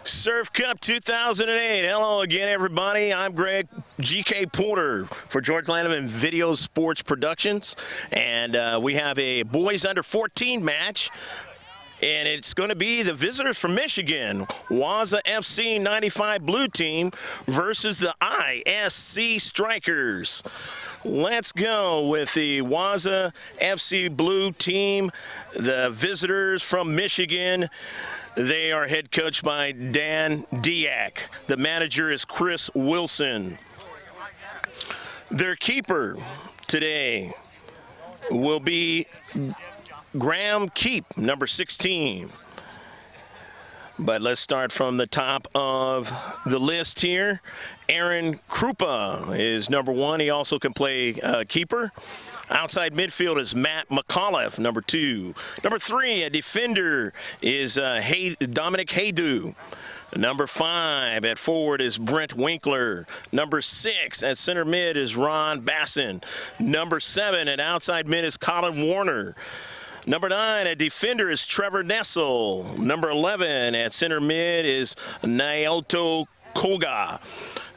Surf Cup 2008. Hello again, everybody. I'm Greg GK Porter for George Landeman Video Sports Productions. And we have a boys under 14 match. And it's going to be the visitors from Michigan, Waza FC 95 Blue Team versus the ISC Strikers. Let's go with the Waza FC Blue Team, the visitors from Michigan. They are head coached by Dan Diak. The manager is Chris Wilson. Their keeper today will be Graham Keep, number 16. But let's start from the top of the list here. Aaron Krupa is number 1. He also can play keeper. Outside midfield is Matt McAuliffe, number 2. Number 3, a defender, is Dominic Haydu. Number 5 at forward is Brent Winkler. Number 6 at center mid is Ron Basson. Number 7 at outside mid is Colin Warner. Number 9 at defender is Trevor Nessel. Number 11 at center mid is Naoto Koga.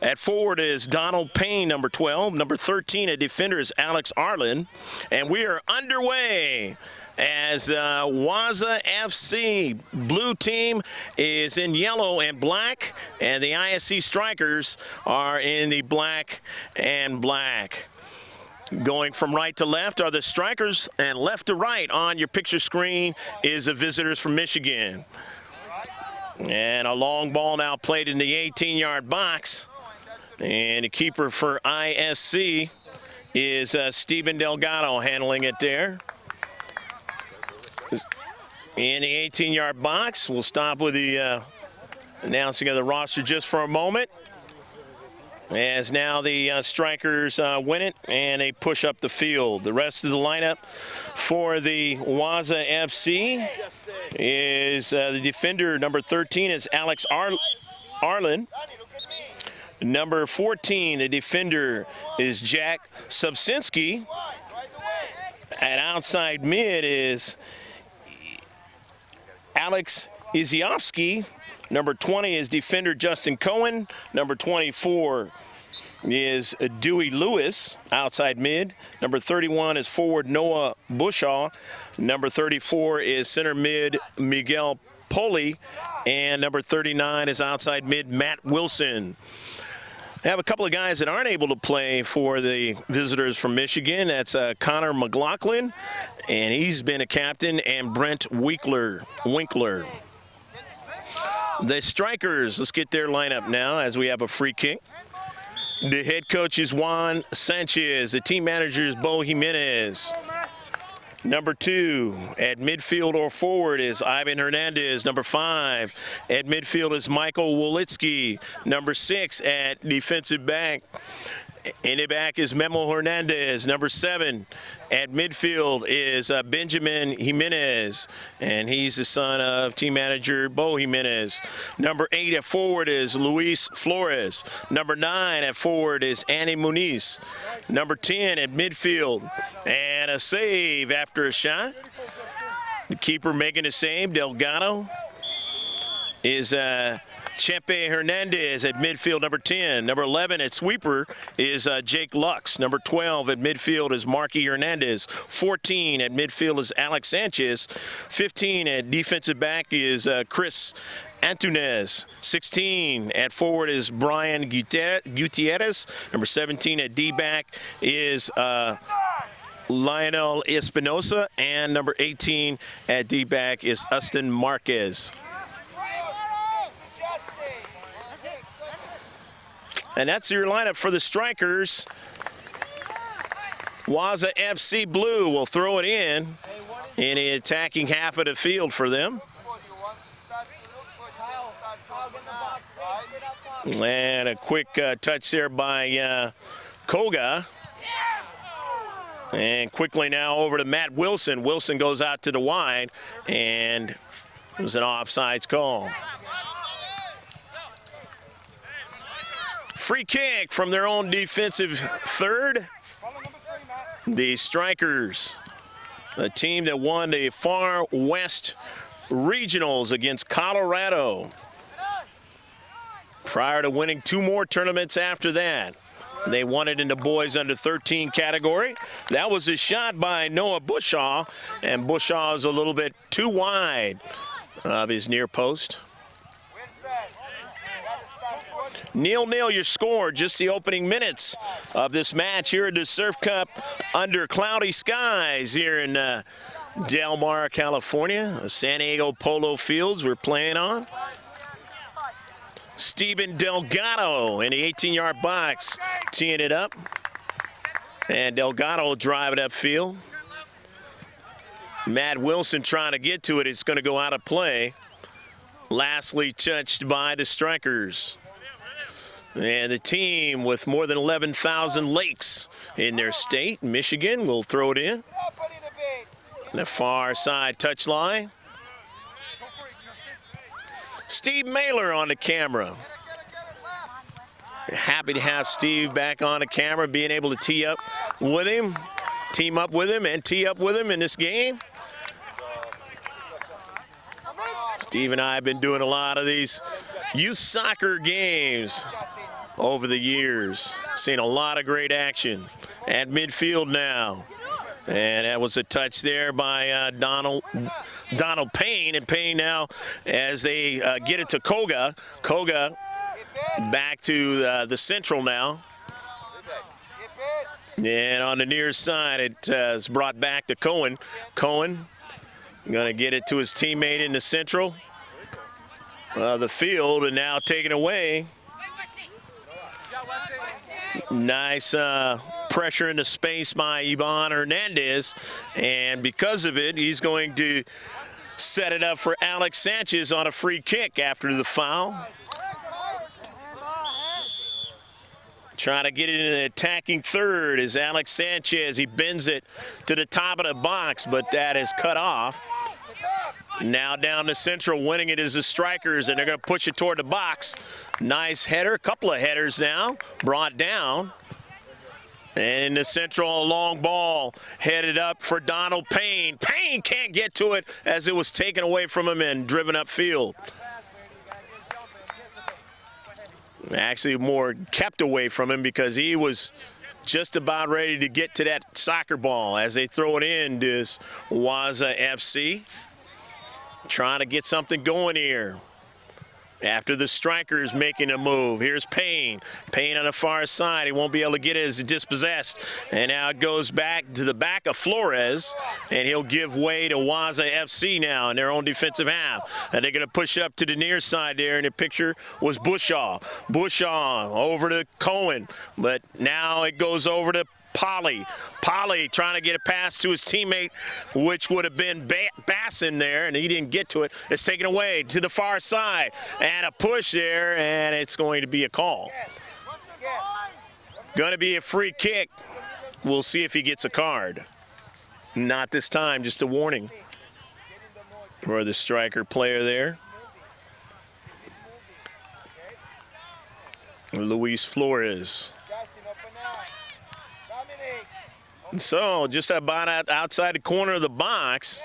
At forward is Donald Payne, number 12. Number 13 at defender is Alex Arlen. And we are underway as Waza FC Blue Team is in yellow and black, and the ISC Strikers are in the black and black. Going from right to left are the Strikers, and left to right on your picture screen is the visitors from Michigan. And a long ball now played in the 18-yard box. And the keeper for ISC is Steven Delgado handling it there. In the 18-yard box, we'll stop with the announcing of the roster just for a moment. As now the Strikers win it, and they push up the field. The rest of the lineup for the Waza FC is the defender, number 13, is Alex Arlen. Number 14, the defender, is Jack Subsinski. At outside mid is Alex Iziovsky. Number 20 is defender Justin Cohen. Number 24 is Dewey Lewis, outside mid. Number 31 is forward Noah Bushaw. Number 34 is center mid Miguel Poli. And number 39 is outside mid Matt Wilson. I have a couple of guys that aren't able to play for the visitors from Michigan. That's Connor McLaughlin, and he's been a captain, and Brent Winkler. The Strikers, let's get their lineup now as we have a free kick. The head coach is Juan Sanchez. The team manager is Bo Jimenez. Number 2 at midfield or forward is Ivan Hernandez. Number 5 at midfield is Michael Wolitsky. Number 6 at defensive back. In the back is Memo Hernandez. Number 7 at midfield is Benjamin Jimenez, and he's the son of team manager Bo Jimenez. Number 8 at forward is Luis Flores. Number 9 at forward is Annie Muniz. Number 10 at midfield, and a save after a shot. The keeper making a save, Delgado, is Chepe Hernandez at midfield, number 10. Number 11 at sweeper is Jake Lux. Number 12 at midfield is Marky Hernandez. 14 at midfield is Alex Sanchez. 15 at defensive back is Chris Antunes. 16 at forward is Brian Gutierrez. Number 17 at D-back is Lionel Espinosa. And number 18 at D-back is Austin Marquez. And that's your lineup for the Strikers. Waza FC Blue will throw it in the attacking half of the field for them. And a quick touch there by Koga. And quickly now over to Matt Wilson. Wilson goes out to the wide, and it was an offsides call. Free kick from their own defensive third. The Strikers, a team that won the Far West Regionals against Colorado. prior to winning 2 more tournaments after that. They won it in the boys under 13 category. That was a shot by Noah Bushaw, and Bushaw is a little bit too wide of his near post. 0-0 your score, just the opening minutes of this match here at the Surf Cup under cloudy skies here in Del Mar, California. The San Diego Polo Fields we're playing on. Steven Delgado in the 18-yard box, teeing it up. And Delgado will drive it upfield. Matt Wilson trying to get to it. It's going to go out of play. Lastly touched by the Strikers. And the team with more than 11,000 lakes in their state, Michigan, will throw it in. On the far side touchline. Steve Mailer on the camera. Happy to have Steve back on the camera, being able to team up with him and tee up with him in this game. Steve and I have been doing a lot of these youth soccer games over the years. Seen a lot of great action at midfield now. And that was a touch there by Donald Payne. And Payne now, as they get it to Koga. Koga back to the central now. And on the near side, it is brought back to Cohen. Cohen going to get it to his teammate in the central of the field, and now taken away. Nice pressure into space by Ivan Hernandez, and because of it, he's going to set it up for Alex Sanchez on a free kick after the foul. Trying to get it in the attacking third is Alex Sanchez. He bends it to the top of the box, but that is cut off. Now down the central, winning it is the Strikers, and they're going to push it toward the box. Nice header, couple of headers now, brought down. And in the central, a long ball headed up for Donald Payne. Payne can't get to it as it was taken away from him and driven upfield. Actually more kept away from him because he was just about ready to get to that soccer ball as they throw it in to Waza FC. Trying to get something going here after the Strikers making a move. Here's Payne. Payne on the far side. He won't be able to get it as he dispossessed. And now it goes back to the back of Flores, and he'll give way to Waza FC now in their own defensive half. And they're going to push up to the near side there, and the picture was Bushaw. Bushaw over to Cohen, but now it goes over to Polly trying to get a pass to his teammate, which would have been Bassin there, and he didn't get to it. It's taken away to the far side, and a push there, and it's going to be a call. Going to be a free kick. We'll see if he gets a card. Not this time, just a warning for the Striker player there. Luis Flores. So just about outside the corner of the box,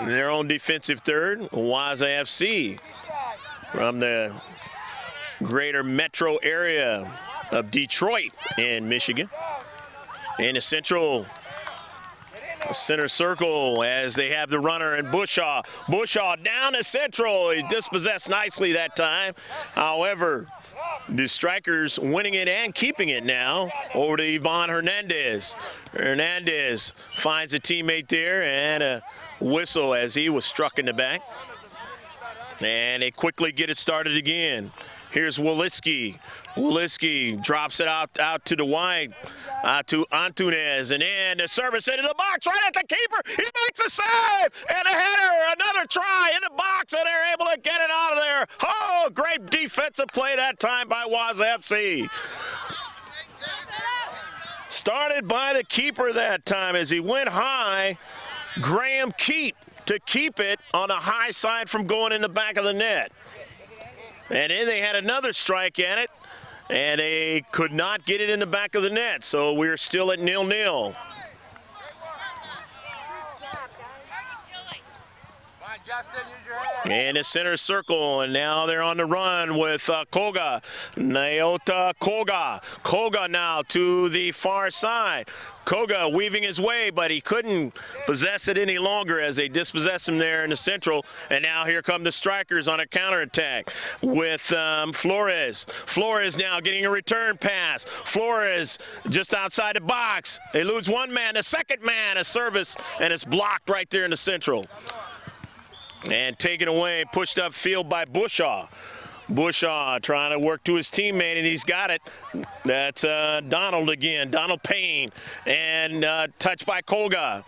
in their own defensive third, Waza FC from the greater metro area of Detroit in Michigan. In the central center circle as they have the runner and Bushaw. Bushaw down the central. He dispossessed nicely that time. However, the Strikers winning it and keeping it now over to Ivan Hernandez. Hernandez finds a teammate there and a whistle as he was struck in the back. And they quickly get it started again. Here's Wolitsky. Wolitsky drops it out to the wide, to Antunes, and then the service into the box right at the keeper. He makes a save, and a header, another try in the box, and they're able to get it out of there. Oh, great defensive play that time by Waza FC. Started by the keeper that time as he went high. Graham Keat to keep it on the high side from going in the back of the net. And then they had another strike at it, and they could not get it in the back of the net. So we're still at 0-0. in the center circle, and now they're on the run with Koga. Naota Koga. Koga now to the far side. Koga weaving his way, but he couldn't possess it any longer as they dispossess him there in the central. And now here come the strikers on a counterattack with Flores. Flores now getting a return pass. Flores just outside the box. They lose one man, the second man, a service, and it's blocked right there in the central. And taken away, pushed upfield by Bushaw. Bushaw trying to work to his teammate, and he's got it. That's Donald again, Donald Payne. And touched by Koga.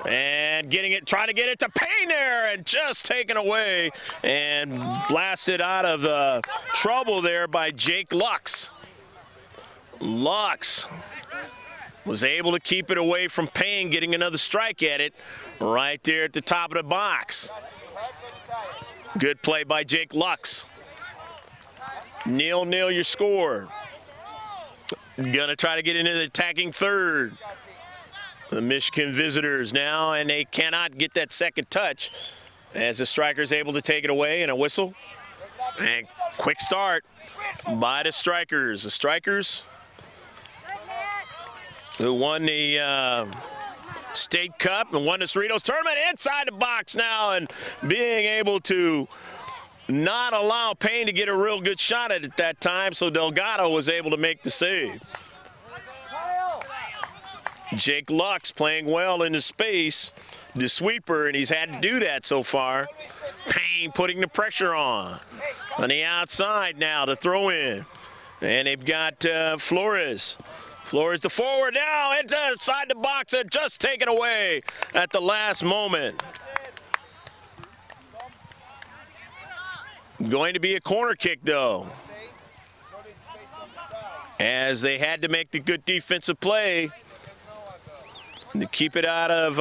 And getting it, trying to get it to Payne there, and just taken away and blasted out of trouble there by Jake Lux. Lux was able to keep it away from Payne, getting another strike at it right there at the top of the box. Good play by Jake Lux. 0-0 your score. Gonna try to get into the attacking third. The Michigan visitors now, and they cannot get that second touch as the striker's able to take it away, and a whistle. And quick start by the strikers. The strikers who won the State Cup and won the Cerritos tournament inside the box now, and being able to not allow Payne to get a real good shot at it that time, so Delgado was able to make the save. Jake Lux playing well in the space, the sweeper, and he's had to do that so far. Payne putting the pressure on the outside now to throw in. And they've got Flores. Flores the forward now inside the box and just taken away at the last moment. Going to be a corner kick though, as they had to make the good defensive play to keep it out of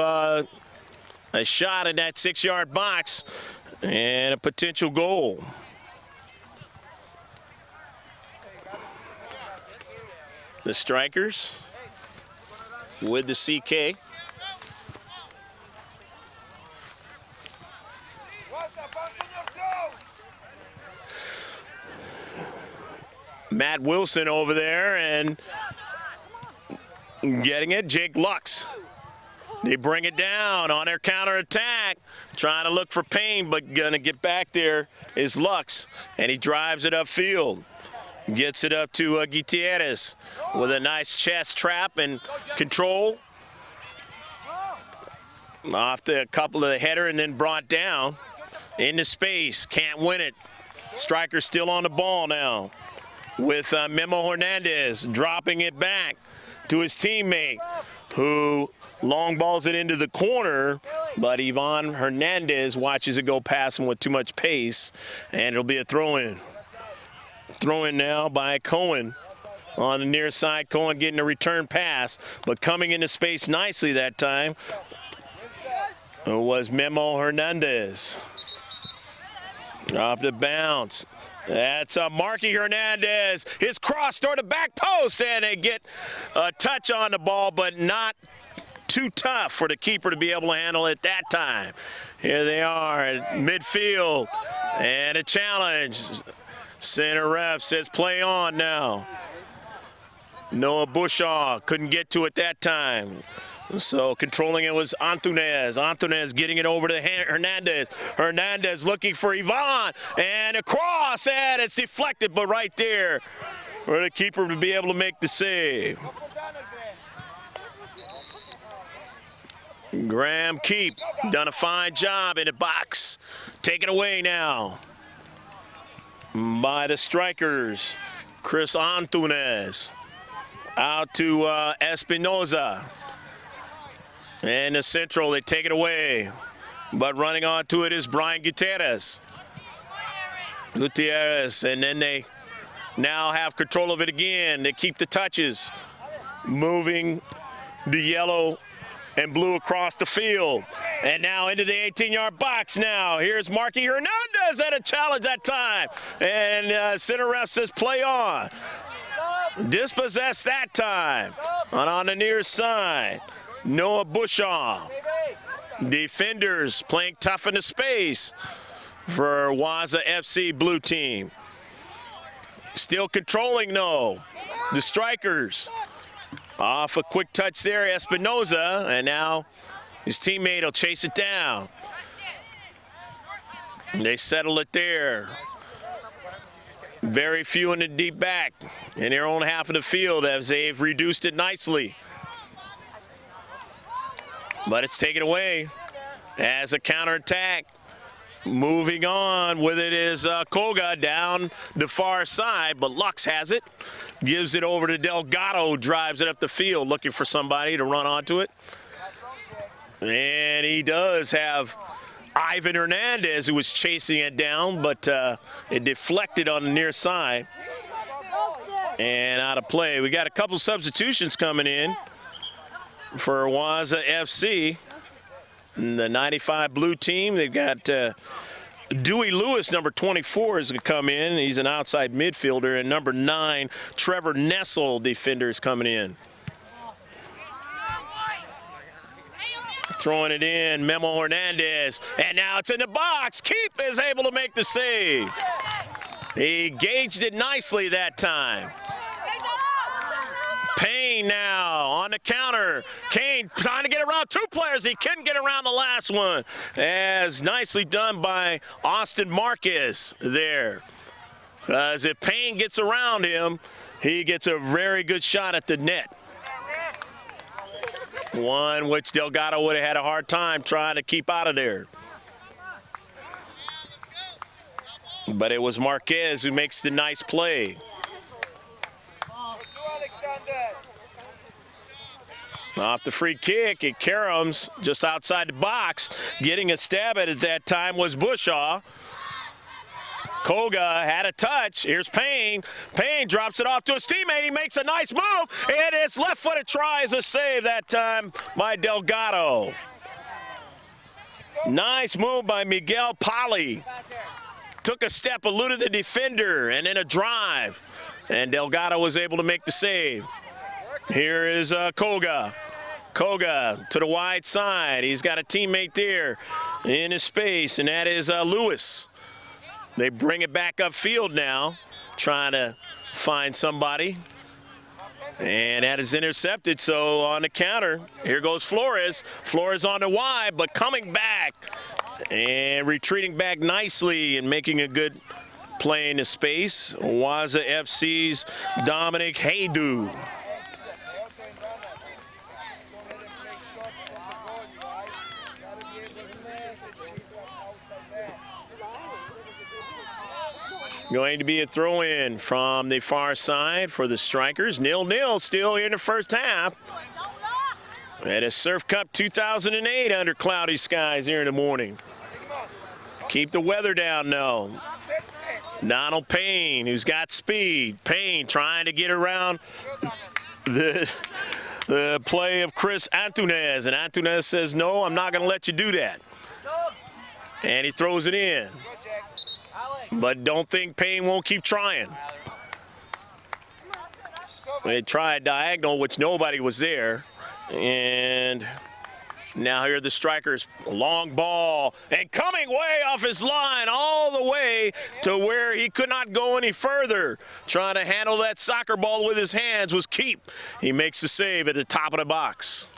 a shot in that 6-yard box and a potential goal. The strikers with the CK. Matt Wilson over there and getting it. Jake Lux. They bring it down on their counterattack, trying to look for Payne, but gonna get back there is Lux, and he drives it upfield. Gets it up to Gutierrez with a nice chest trap and control. Off the couple of the header and then brought down into space. Can't win it. Striker still on the ball now with Memo Hernandez dropping it back to his teammate, who long balls it into the corner, but Ivan Hernandez watches it go past him with too much pace, and it'll be a throw-in. Throw-in now by Cohen on the near side. Cohen getting a return pass, but coming into space nicely that time was Memo Hernandez. Off the bounce. That's Marky Hernandez. His cross toward the back post, and they get a touch on the ball, but not too tough for the keeper to be able to handle it that time. Here they are at midfield, and a challenge. Center ref says play on now. Noah Bushaw couldn't get to it that time. So controlling it was Antunes. Antunes getting it over to Hernandez. Hernandez looking for Ivan, and a cross, and it's deflected, but right there for the keeper to be able to make the save. Graham Keep done a fine job in the box. Taken away now by the strikers. Chris Antunes out to Espinoza. And the central, they take it away. But running onto it is Brian Gutierrez. Gutierrez, and then they now have control of it again. They keep the touches. Moving the yellow and blue across the field. And now into the 18-yard box now. Here's Marky Hernandez at a challenge that time. And center ref says play on. Dispossessed that time. And on the near side, Noah Bushaw Defenders playing tough into space for Waza FC blue team. Still controlling, though. The strikers. Off a quick touch there, Espinoza, and now his teammate will chase it down. They settle it there. Very few in the deep back in their own half of the field as they've reduced it nicely. But it's taken away as a counterattack. Moving on with it is Koga down the far side, but Lux has it. Gives it over to Delgado, drives it up the field, looking for somebody to run onto it. And he does have Ivan Hernandez, who was chasing it down, but it deflected on the near side. And out of play. We got a couple substitutions coming in for Waza FC. The 95 blue team, they've got Dewey Lewis, number 24, is going to come in. He's an outside midfielder. And number 9, Trevor Nessel, defender, is coming in. Throwing it in, Memo Hernandez. And now it's in the box. Keep is able to make the save. He gauged it nicely that time. Payne now on the counter. Kane trying to get around 2 players. He couldn't get around the last one. As nicely done by Austin Marcus there. As if Payne gets around him, he gets a very good shot at the net. One which Delgado would have had a hard time trying to keep out of there. But it was Marquez who makes the nice play. Off the free kick, it Karams just outside the box. Getting a stab at it that time was Bushaw. Koga had a touch. Here's Payne. Payne drops it off to his teammate. He makes a nice move. And his left-footed try is a save that time by Delgado. Nice move by Miguel Pali. Took a step, eluded the defender, and then a drive. And Delgado was able to make the save. Here is Koga. Koga to the wide side. He's got a teammate there in his space, and that is Lewis. They bring it back upfield now, trying to find somebody. And that is intercepted, so on the counter, here goes Flores. Flores on the wide, but coming back and retreating back nicely and making a good play in the space. Waza FC's Dominic Haydu. Going to be a throw-in from the far side for the Strikers. 0-0 still here in the first half. At a Surf Cup 2008 under cloudy skies here in the morning. Keep the weather down, though. Donald Payne, who's got speed. Payne trying to get around the play of Chris Antunes. And Antunes says, no, I'm not going to let you do that. And he throws it in. But don't think Payne won't keep trying. They tried diagonal, which nobody was there. And now here are the Strikers. Long ball. And coming way off his line all the way to where he could not go any further. Trying to handle that soccer ball with his hands was Keep. He makes the save at the top of the box.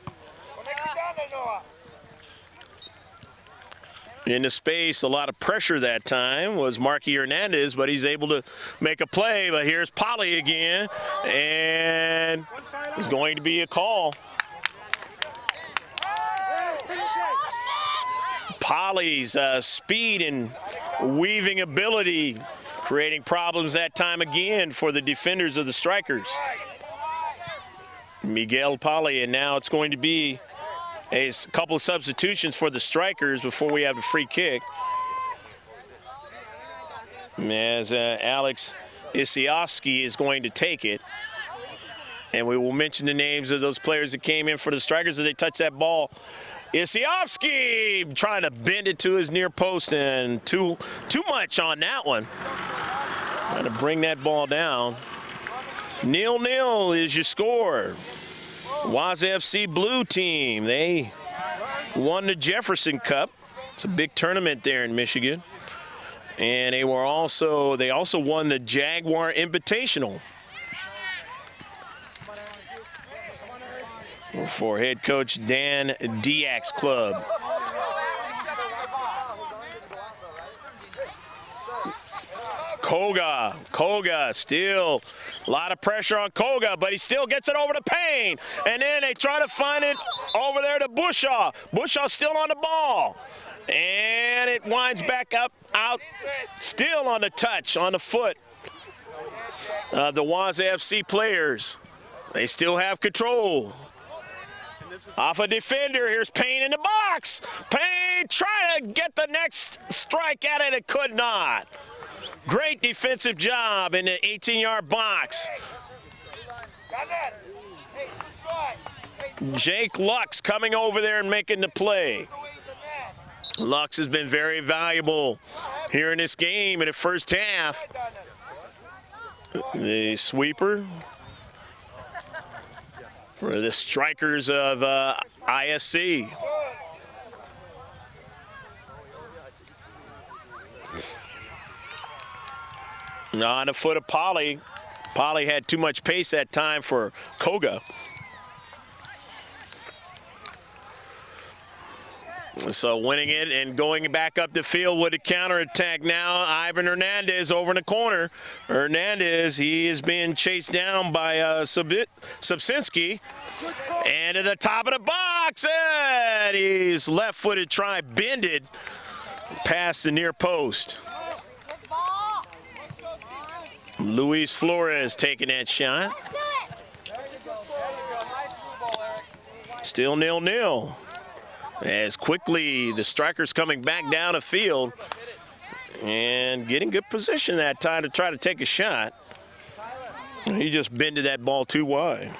In the space, a lot of pressure that time was Marky Hernandez, but he's able to make a play. But here's Polly again, and it's going to be a call. Polly's speed and weaving ability creating problems that time again for the defenders of the Strikers. Miguel Polly, and now it's going to be a couple of substitutions for the Strikers before we have a free kick. As Alex Isiovsky is going to take it. And we will mention the names of those players that came in for the Strikers as they touch that ball. Isiovsky trying to bend it to his near post, and too much on that one. Trying to bring that ball down. 0-0 is your score. Waza FC blue team, they won the Jefferson Cup. It's a big tournament there in Michigan. And they also won the Jaguar Invitational for head coach Dan Diak's club. Koga, still a lot of pressure on Koga, but he still gets it over to Payne. And then they try to find it over there to Bushaw. Bushaw still on the ball. And it winds back up, out, still on the touch, on the foot of the Waza FC players. They still have control. Off a defender, here's Payne in the box. Payne trying to get the next strike at it, it could not. Great defensive job in the 18-yard box. Jake Lux coming over there and making the play. Lux has been very valuable here in this game in the first half. The sweeper for the Strikers of ISC. On the foot of Polly. Polly had too much pace that time for Koga. So winning it and going back up the field with a counterattack now. Ivan Hernandez over in the corner. Hernandez, he is being chased down by Subsinski. And to the top of the box, and he's left-footed try, bended past the near post. Luis Flores taking that shot. Still 0-0. As quickly the Strikers coming back down the field and getting good position that time to try to take a shot. He just bended that ball too wide.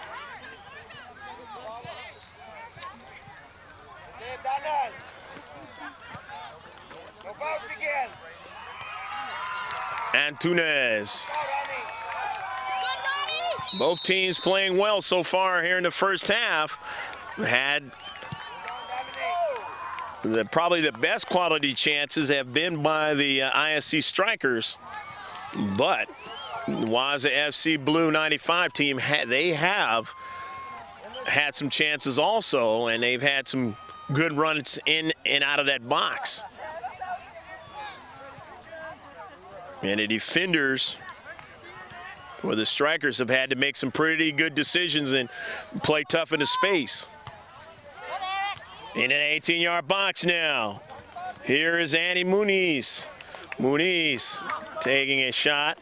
Antunes. Both teams playing well so far here in the first half. Had probably the best quality chances have been by the ISC Strikers, but the Waza FC Blue 95 team, they have had some chances also, and they've had some good runs in and out of that box. And the defenders, well, the Strikers have had to make some pretty good decisions and play tough in the space. In an 18-yard box now. Here is Andy Muniz. Muniz taking a shot.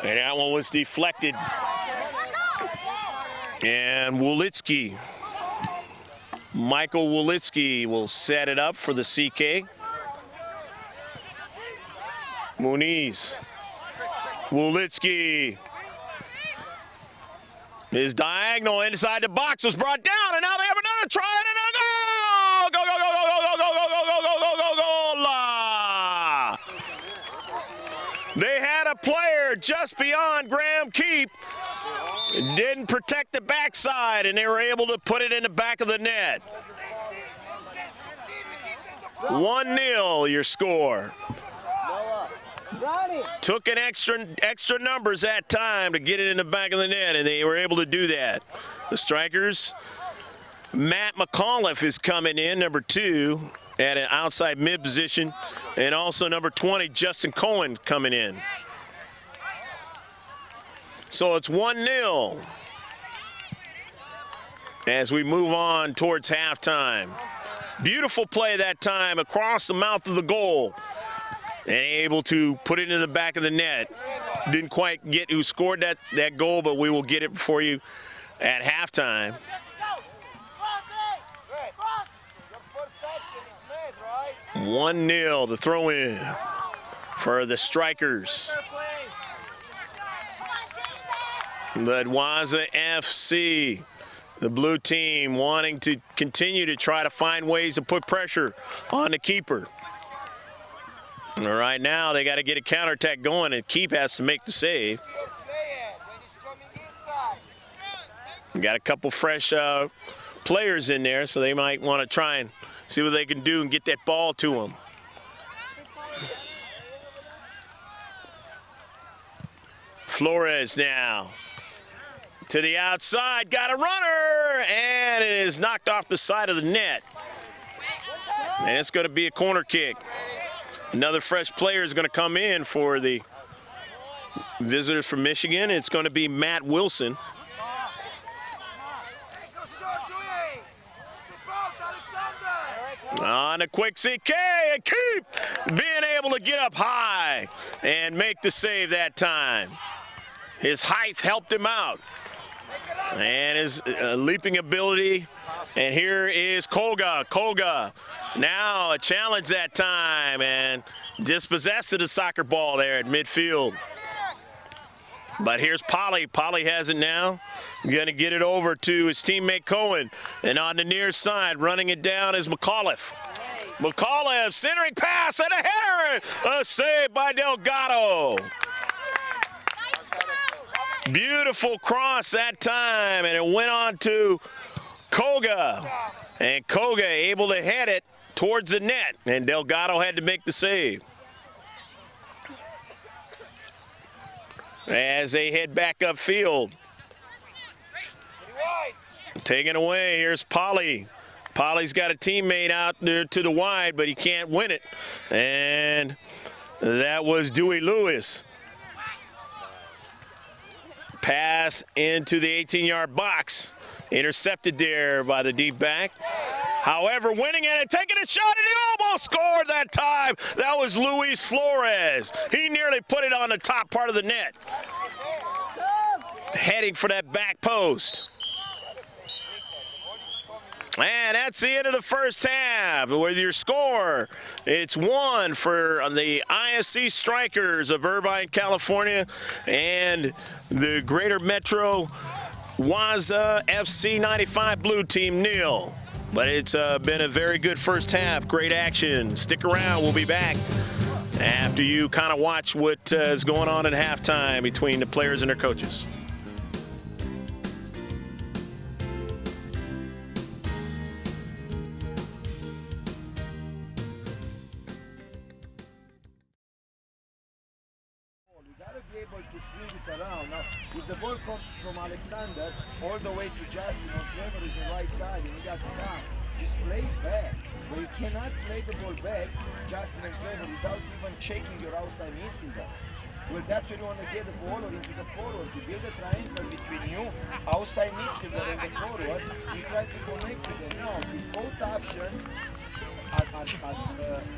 And that one was deflected. And Wolitsky. Michael Wolitsky will set it up for the CK. Muniz. Wolitsky. His diagonal inside the box was brought down, and now they have another try and a goal! Go, go, go, go, go, go, go, go, go, go, go, go, go, They had a player just beyond Graham Keep. Didn't protect the backside, and they were able to put it in the back of the net. 1-0 your score. Took an extra numbers that time to get it in the back of the net, and they were able to do that. The Strikers, Matt McAuliffe is coming in, number 2, at an outside mid position, and also number 20, Justin Cohen, coming in. So it's 1-0 as we move on towards halftime. Beautiful play that time across the mouth of the goal. And able to put it in the back of the net. Didn't quite get who scored that goal, but we will get it for you at halftime. – 1-0, the throw-in for the Strikers. But Waza FC, the blue team, wanting to continue to try to find ways to put pressure on the keeper. Right now, they got to get a counterattack going, and Keep has to make the save. Got a couple fresh players in there, so they might want to try and see what they can do and get that ball to them. Flores now to the outside, got a runner, and it is knocked off the side of the net. And it's going to be a corner kick. Another fresh player is going to come in for the visitors from Michigan. It's going to be Matt Wilson. On a quick CK, and keep being able to get up high and make the save that time. His height helped him out. And his leaping ability. And here is Koga. Koga now a challenge that time and dispossessed of the soccer ball there at midfield. But here's Polly. Polly has it now. Going to get it over to his teammate Cohen. And on the near side, running it down is McAuliffe. McAuliffe, centering pass and a header. A save by Delgado. Beautiful cross that time, and it went on to Koga. And Koga able to head it towards the net, and Delgado had to make the save. As they head back upfield. Taken away, here's Polly. Polly's got a teammate out there to the wide, but he can't win it. And that was Dewey Lewis. Pass into the 18-yard box. Intercepted there by the deep back. However, winning it and taking a shot, and he almost scored that time. That was Luis Flores. He nearly put it on the top part of the net. Heading for that back post. And that's the end of the first half. With your score, it's 1 for the ISC Strikers of Irvine, California, and the Greater Metro Waza FC 95 Blue Team 0. But it's been a very good first half. Great action. Stick around. We'll be back after you kind of watch what is going on at halftime between the players and their coaches. Be able to swing it around. Now, if the ball comes from Alexander all the way to Justin, or Trevor is on the right side, and you got Sam, just play it back. But you cannot play the ball back, Justin and Trevor, without even checking your outside midfielder. Well, that's where you want to get the ball or into the forward. To build a triangle between you, outside midfielder, and the forward, you try to connect with them. Now, with both options at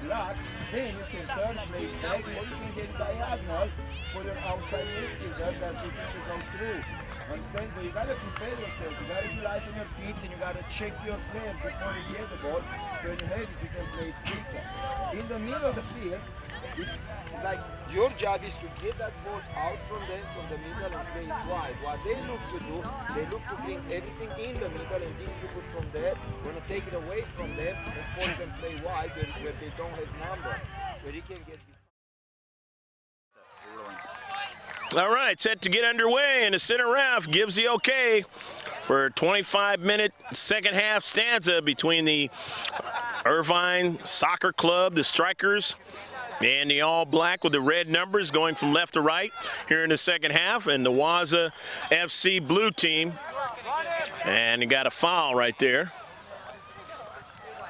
black, then you can turn, play back, or you can get diagonal for your outside midfielder that you think will go through. Understand? So you gotta prepare yourself, you gotta be light on your feet, and you gotta check your players before you get the ball. So when you have it, you can play it quicker. In the middle of the field, it's like your job is to get that ball out from them from the middle and play it wide. What they look to do, they look to bring everything in the middle and distribute from there. We're gonna take it away from them and force them play wide where they don't have numbers, where you can get. All right, set to get underway, and the center ref gives the okay for a 25-minute second half stanza between the Irvine Soccer Club, the Strikers, and the all-black with the red numbers going from left to right here in the second half, and the Waza FC Blue Team. And you got a foul right there.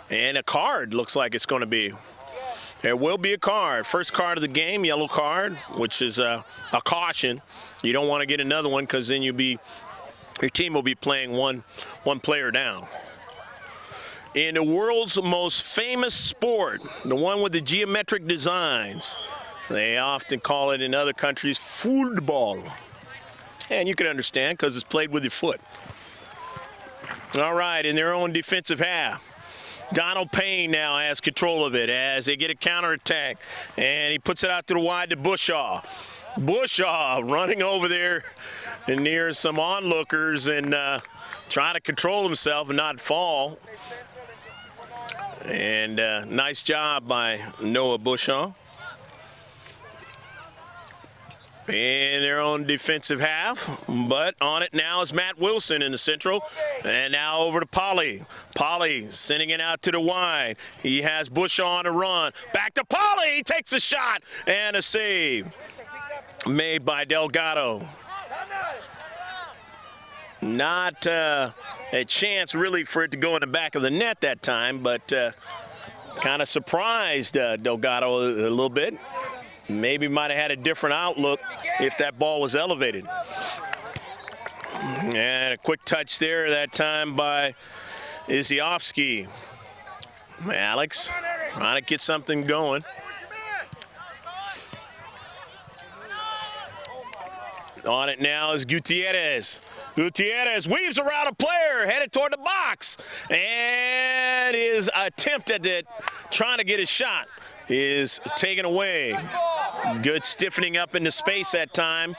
And a card looks like it's going to be. There will be a card. First card of the game, yellow card, which is a caution. You don't want to get another one because then your team will be playing one player down. In the world's most famous sport, the one with the geometric designs, they often call it in other countries football. And you can understand because it's played with your foot. All right, in their own defensive half. Donald Payne now has control of it as they get a counterattack, and he puts it out to the wide to Bushaw. Bushaw running over there and near some onlookers and trying to control himself and not fall. And nice job by Noah Bushaw. in their own defensive half, but on it now is Matt Wilson in the central, and now over to Polly. Polly sending it out to the wide. He has Bush on the run. Back to Polly. He takes a shot and a save made by Delgado. Not a chance really for it to go in the back of the net that time, but kind of surprised Delgado a little bit. Maybe might have had a different outlook if that ball was elevated. And a quick touch there that time by Isiovsky. Alex trying to get something going. On it now is Gutierrez. Gutierrez weaves around a player, headed toward the box. And his attempt at it, trying to get his shot, is taken away. Good stiffening up into space that time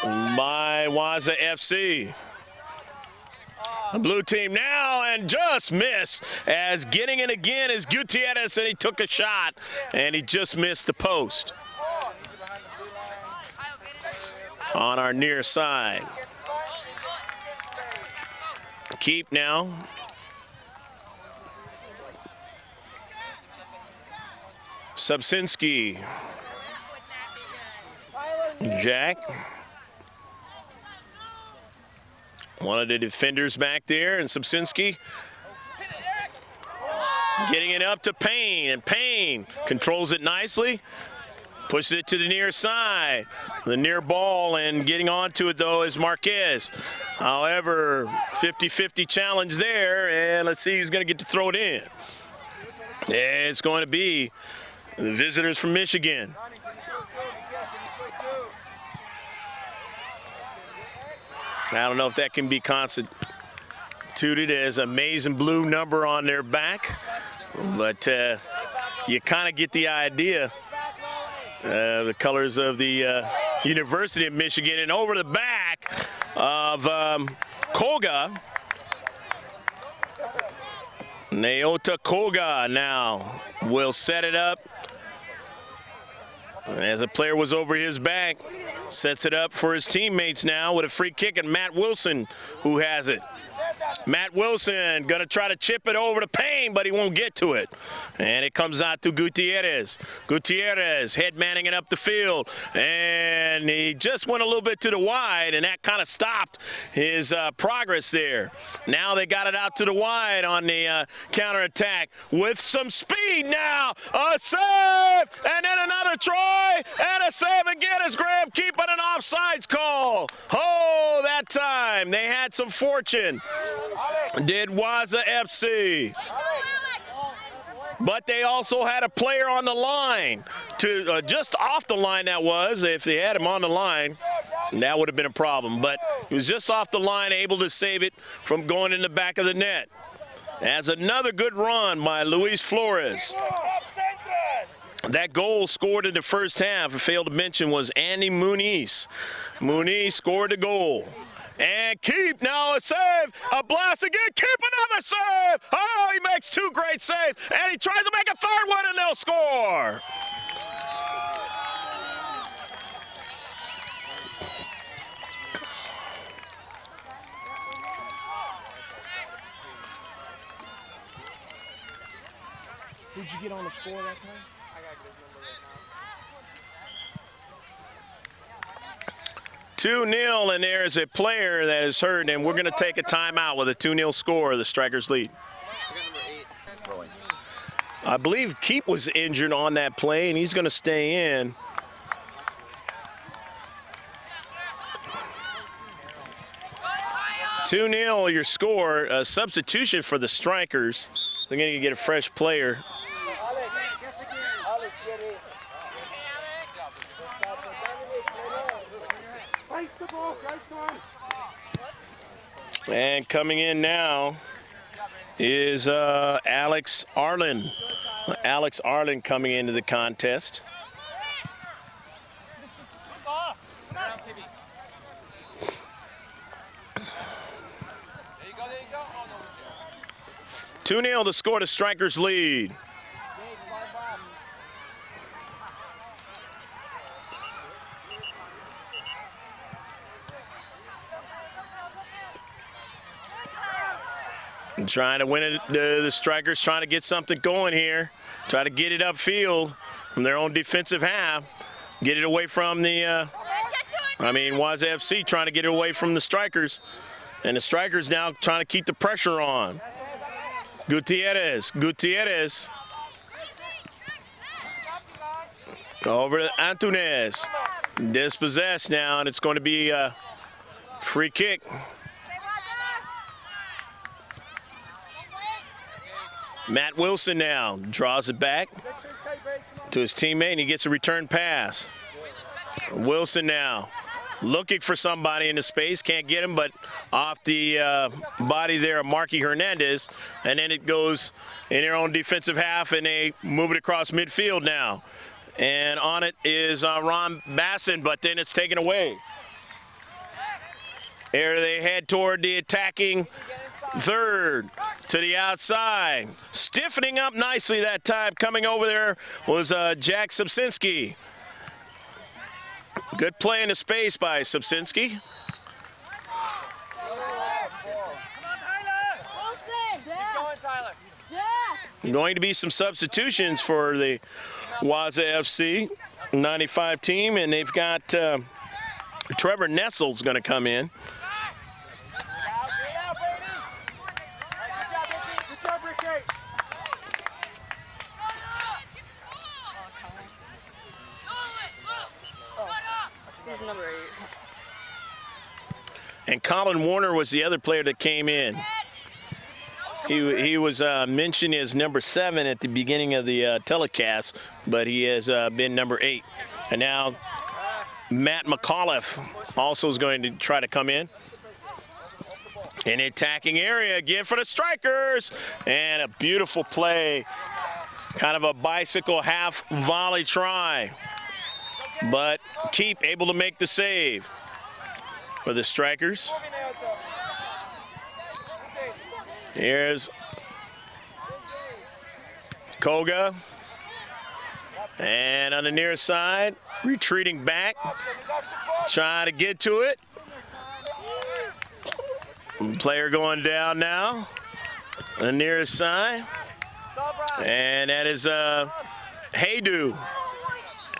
by Waza FC. The blue team now, and just missed, as getting in again is Gutierrez, and he took a shot, and he just missed the post. On our near side. Keep now. Subsinski. Jack. One of the defenders back there, and Subsinski getting it up to Payne, and Payne controls it nicely. Pushes it to the near side. The near ball, and getting onto it, though, is Marquez. However, 50-50 challenge there, and let's see who's going to get to throw it in. It's going to be the visitors from Michigan. I don't know if that can be constituted as a maize and blue number on their back, but you kind of get the idea. The colors of the University of Michigan, and over the back of Koga. Naota Koga now will set it up. As a player was over his back, sets it up for his teammates now with a free kick, and Matt Wilson who has it. Matt Wilson going to try to chip it over to Payne, but he won't get to it. And it comes out to Gutierrez. Gutierrez head manning it up the field. And he just went a little bit to the wide, and that kind of stopped his progress there. Now they got it out to the wide on the counterattack with some speed now. A save! And then another try, and a save again as Graham keeping an offsides call. Oh, that time they had some fortune. Did Waza FC. But they also had a player on the line, to just off the line that was. If they had him on the line, that would have been a problem. But he was just off the line, able to save it from going in the back of the net. As another good run by Luis Flores. That goal scored in the first half, I failed to mention, was Andy Muniz. Muniz scored the goal. And keep now a save, a blast again, keep another save. Oh, he makes two great saves, and he tries to make a third one, and they'll score. Who'd you get on the score that time? 2-0, and there's a player that is hurt, and we're going to take a timeout with a 2-0 score. The Strikers lead. I believe Keep was injured on that play, and he's going to stay in. (2-0) your score. A substitution for the Strikers. They're going to get a fresh player. And coming in now is Alex Arlen. Alex Arlen coming into the contest. There you go. 2-0 to score, the Strikers lead. Trying to win it, the strikers trying to get something going here. Try to get it upfield from their own defensive half. Get it away from the, Waza FC trying to get it away from the strikers. And the strikers now trying to keep the pressure on. Gutierrez. Over to Antunes. Dispossessed now, and it's going to be a free kick. Matt Wilson now draws it back to his teammate, and he gets a return pass. Wilson now looking for somebody in the space, can't get him, but off the body there of Marky Hernandez, and then it goes in their own defensive half, and they move it across midfield now. And on it is Ron Basson, but then it's taken away. Here they head toward the attacking third to the outside. Stiffening up nicely that time. Coming over there was Jack Subsinski. Good play in the space by Subsinski. Going to be some substitutions for the Waza FC 95 team, and they've got Trevor Nessel's going to come in. And Colin Warner was the other player that came in. He was mentioned as number 7 at the beginning of the telecast, but he has been number 8. And now Matt McAuliffe also is going to try to come in. In the attacking area again for the strikers. And a beautiful play. Kind of a bicycle half volley try. But Keep able to make the save for the strikers. Here's Koga. And on the near side, retreating back, trying to get to it. Player going down now on the nearest side. And that is Haydu.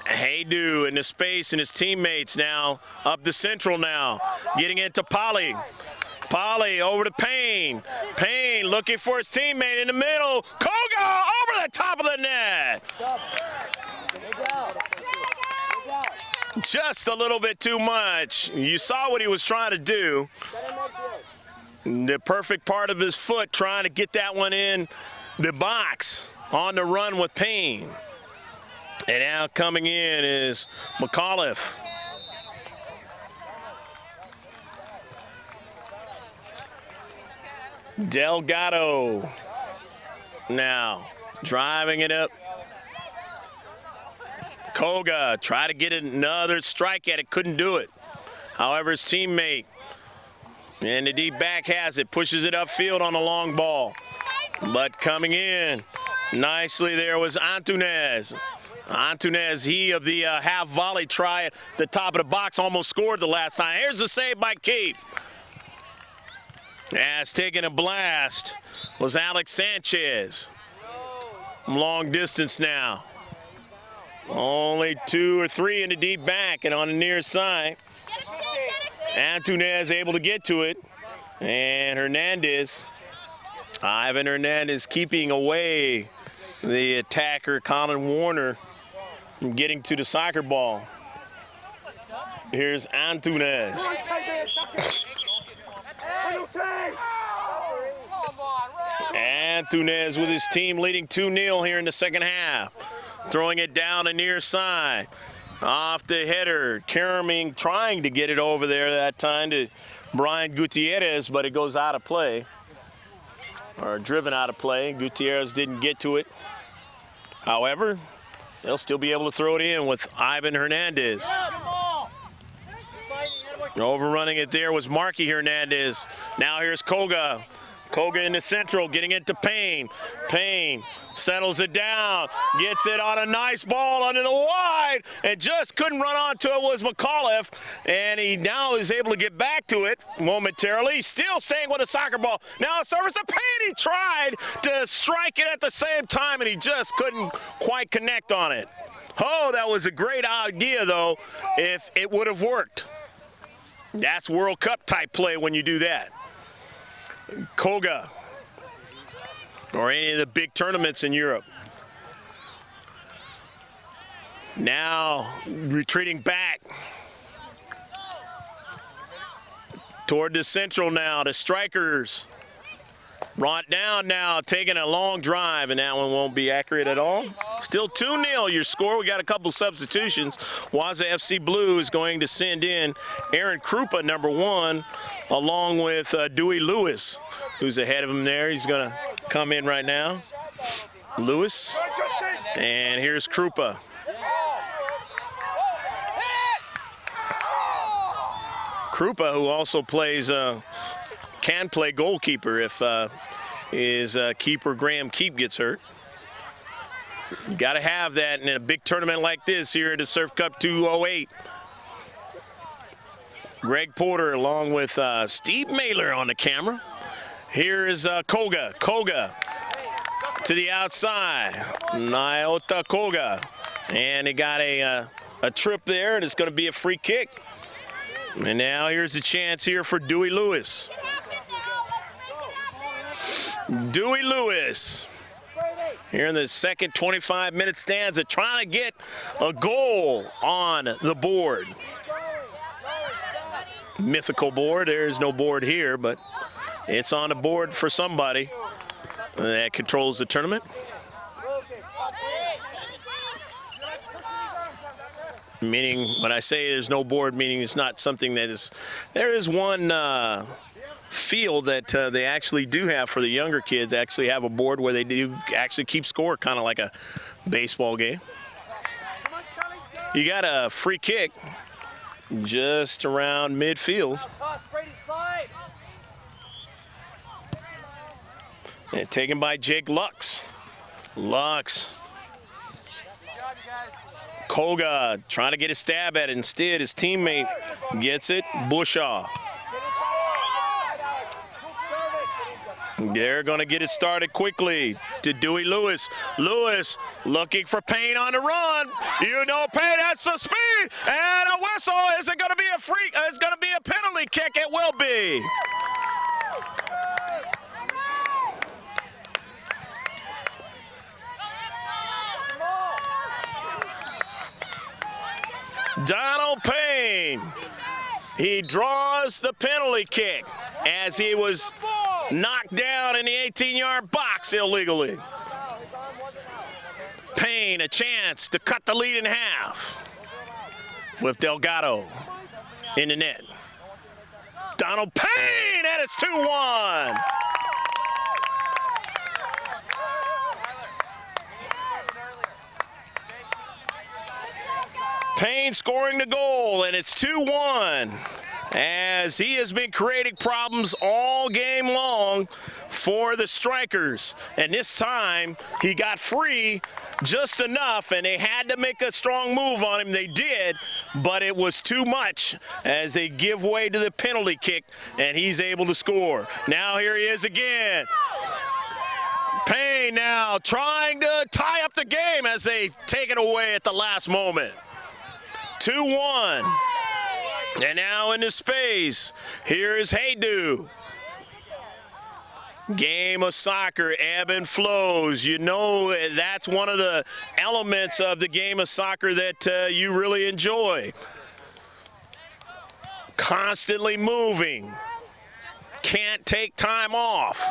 Haydu in the space, and his teammates now up the central now. Getting into Polly. Polly over to Payne. Payne looking for his teammate in the middle. Koga over the top of the net. Just a little bit too much. You saw what he was trying to do. The perfect part of his foot trying to get that one in the box on the run with Payne. And now coming in is McAuliffe. Delgado now driving it up. Koga tried to get another strike at it, couldn't do it. However, his teammate and the deep back has it, pushes it upfield on a long ball. But coming in nicely there was Antunes. Antunes, he of the half volley try at the top of the box, almost scored the last time. Here's the save by Keep. As taking a blast was Alex Sanchez. Long distance now. Only 2 or 3 in the deep back, and on the near side, Antunes able to get to it. And Hernandez, Ivan Hernandez keeping away the attacker, Colin Warner, from getting to the soccer ball. Here's Antunes. Antunes with his team leading 2-0 here in the second half. Throwing it down the near side. Off the header. Karaming trying to get it over there that time to Brian Gutierrez, but it goes out of play. Or driven out of play. Gutierrez didn't get to it. However, they'll still be able to throw it in with Ivan Hernandez. Overrunning it there was Marky Hernandez. Now here's Koga. Koga in the central, getting it to Payne. Payne settles it down, gets it on a nice ball under the wide, and just couldn't run onto it was McAuliffe, and he now is able to get back to it momentarily. Still staying with a soccer ball. Now a service to Payne. He tried to strike it at the same time, and he just couldn't quite connect on it. Oh, that was a great idea, though, if it would have worked. That's World Cup type play when you do that. Koga, or any of the big tournaments in Europe. Now retreating back toward the central now. The strikers brought down now, taking a long drive, and that one won't be accurate at all. Still 2-0 your score. We got a couple substitutions. Waza FC Blue is going to send in Aaron Krupa, number 1, along with Dewey Lewis, who's ahead of him there. He's going to come in right now. Lewis, and here's Krupa. Krupa, who also plays, can play goalkeeper if his keeper Graham Keep gets hurt. You got to have that in a big tournament like this here at the Surf Cup 208. Greg Porter along with Steve Mailer on the camera. Here is Koga. Koga to the outside. Nyota Koga. And he got a trip there, and it's going to be a free kick. And now here's the chance here for Dewey Lewis. Dewey Lewis here in the second 25-minute stanza, trying to get a goal on the board. Mythical board. There is no board here, but it's on the board for somebody that controls the tournament. Meaning, when I say there's no board, meaning it's not something that is. There is one field that they actually do have for the younger kids, actually have a board where they do actually keep score, kind of like a baseball game. You got a free kick just around midfield. And taken by Jake Lux. Lux. Koga trying to get a stab at it. Instead, his teammate gets it. Bushaw. They're going to get it started quickly to Dewey Lewis. Lewis looking for Payne on the run. You know Payne has some speed. And a whistle. Is it going to be a free? It's going to be a penalty kick. It will be. Donald Payne. He draws the penalty kick as he was knocked down in the 18-yard box illegally. Payne a chance to cut the lead in half with Delgado in the net. Donald Payne, and it's 2-1. Payne scoring the goal, and it's 2-1 as he has been creating problems all game long for the strikers. And this time he got free just enough, and they had to make a strong move on him. They did, but it was too much as they give way to the penalty kick, and he's able to score. Now here he is again. Payne now trying to tie up the game as they take it away at the last moment. 2-1. And now into space. Here is Haydu. Game of soccer, ebb and flows. You know that's one of the elements of the game of soccer that you really enjoy. Constantly moving. Can't take time off.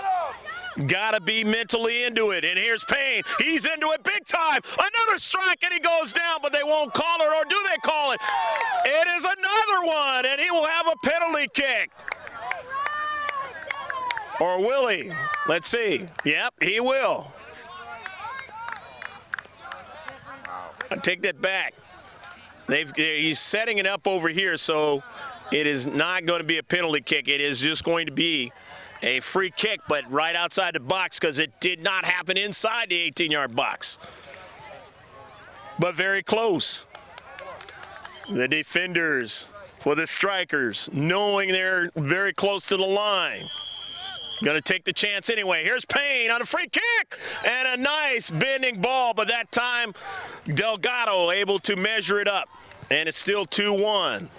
Gotta be mentally into it. And here's Payne. He's into it big time. Another strike, and he goes down, but they won't call it, or do they call it? It is another one, and he will have a penalty kick. Or will he? Let's see. Yep, he will. I take that back. He's setting it up over here, so it is not going to be a penalty kick. It is just going to be a free kick, but right outside the box because it did not happen inside the 18-yard box. But very close. The defenders for the Strikers, knowing they're very close to the line. Going to take the chance anyway. Here's Payne on a free kick and a nice bending ball, but that time Delgado able to measure it up, and it's still 2-1.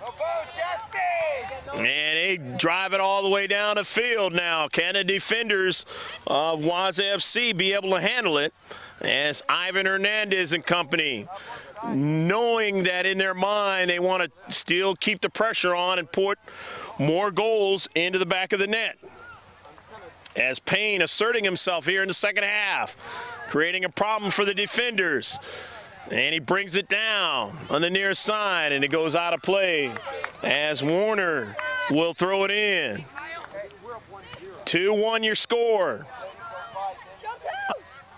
And they drive it all the way down the field now. Can the defenders of Waza FC be able to handle it as Ivan Hernandez and company, knowing that in their mind they want to still keep the pressure on and put more goals into the back of the net. As Payne asserting himself here in the second half, creating a problem for the defenders. And he brings it down on the near side, and it goes out of play as Warner will throw it in. 2-1 your score.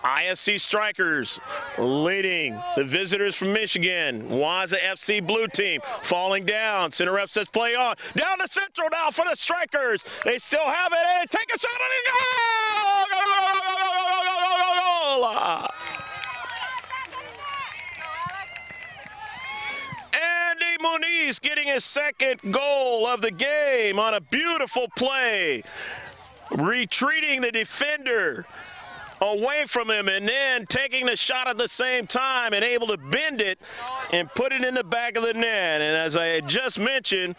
ISC Strikers leading the visitors from Michigan. Waza FC blue team falling down. Center rep says play on. Down the central now for the Strikers. They still have it, and take a shot and goal! Andy Muniz getting his second goal of the game on a beautiful play. Retreating the defender away from him and then taking the shot at the same time and able to bend it and put it in the back of the net. And as I had just mentioned,